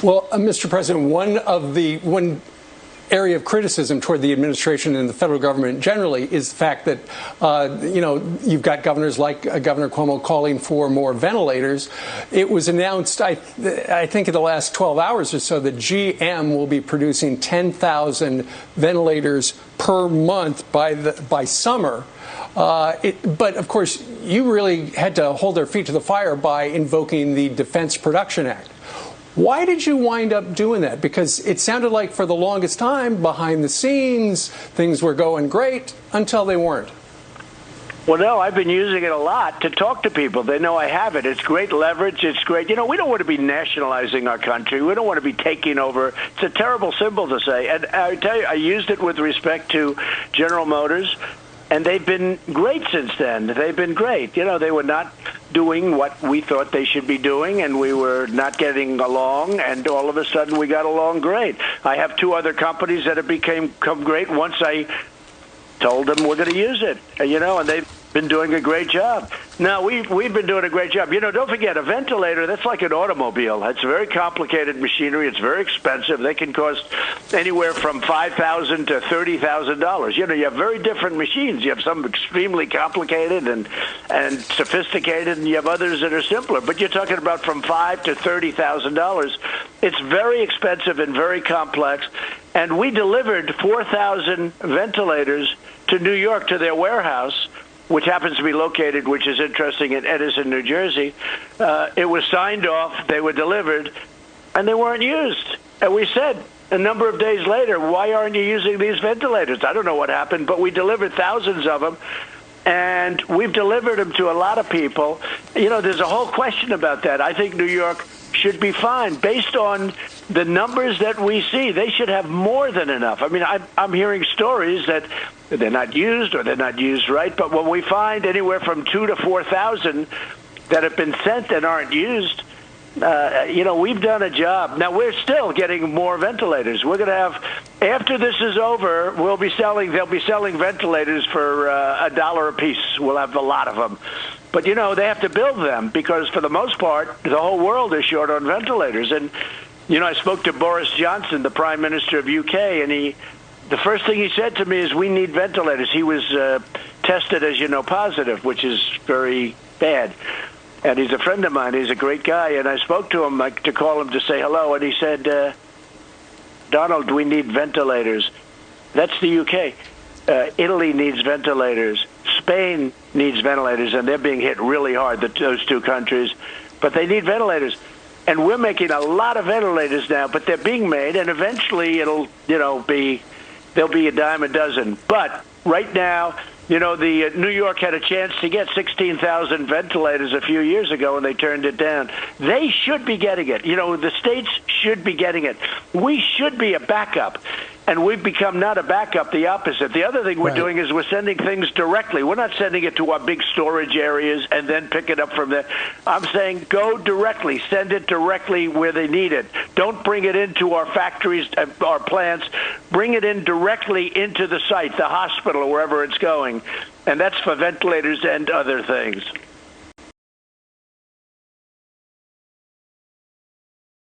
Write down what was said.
Well, Mr. President, one area of criticism toward the administration and the federal government generally is the fact that, you've got governors like Governor Cuomo calling for more ventilators. It was announced, I think in the last 12 hours or so, that GM will be producing 10,000 ventilators per month by summer. But, of course, you really had to hold their feet to the fire by invoking the Defense Production Act. Why did you wind up doing that? Because it sounded like for the longest time, behind the scenes, things were going great until they weren't. Well, no, I've been using it a lot to talk to people. They know I have it. It's great leverage. It's great. We don't want to be nationalizing our country. We don't want to be taking over. It's a terrible symbol to say. And I tell you, I used it with respect to General Motors. And they've been great since then. They've been great. They were not doing what we thought they should be doing, and we were not getting along, and all of a sudden we got along great. I have two other companies that have become great once I told them we're going to use it, and they've been doing a great job. Now, we've been doing a great job. Don't forget, a ventilator, that's like an automobile. It's very complicated machinery. It's very expensive. They can cost anywhere from $5,000 to $30,000. You have very different machines. You have some extremely complicated and sophisticated, and you have others that are simpler. But you're talking about from $5,000 to $30,000. It's very expensive and very complex. And we delivered 4,000 ventilators to New York, to their warehouse, which happens to be located, which is interesting, in Edison, New Jersey. It was signed off, they were delivered, and they weren't used. And we said a number of days later, why aren't you using these ventilators? I don't know what happened, but we delivered thousands of them, and we've delivered them to a lot of people. There's a whole question about that. I think New York should be fine. Based on the numbers that we see, they should have more than enough. I mean, I'm hearing stories that they're not used or they're not used right, but when we find anywhere from 2,000 to 4,000 that have been sent and aren't used, we've done a job. Now, we're still getting more ventilators. We're going to have, after this is over, they'll be selling ventilators for $1 a piece. We'll have a lot of them. But, they have to build them because, for the most part, the whole world is short on ventilators. And, I spoke to Boris Johnson, the Prime Minister of UK, and the first thing he said to me is, we need ventilators. He was tested, as you know, positive, which is very bad. And he's a friend of mine. He's a great guy. And I spoke to him to call him to say hello. And he said, Donald, we need ventilators. That's the UK. Italy needs ventilators. Spain needs ventilators, and they're being hit really hard, those two countries. But they need ventilators. And we're making a lot of ventilators now, but they're being made, and eventually there'll be a dime a dozen. But right now, the New York had a chance to get 16,000 ventilators a few years ago, and they turned it down. They should be getting it. The states should be getting it. We should be a backup. And we've become not a backup, the opposite. The other thing we're doing is we're sending things directly. We're not sending it to our big storage areas and then pick it up from there. I'm saying go directly. Send it directly where they need it. Don't bring it into our factories, our plants. Bring it in directly into the site, the hospital, wherever it's going. And that's for ventilators and other things.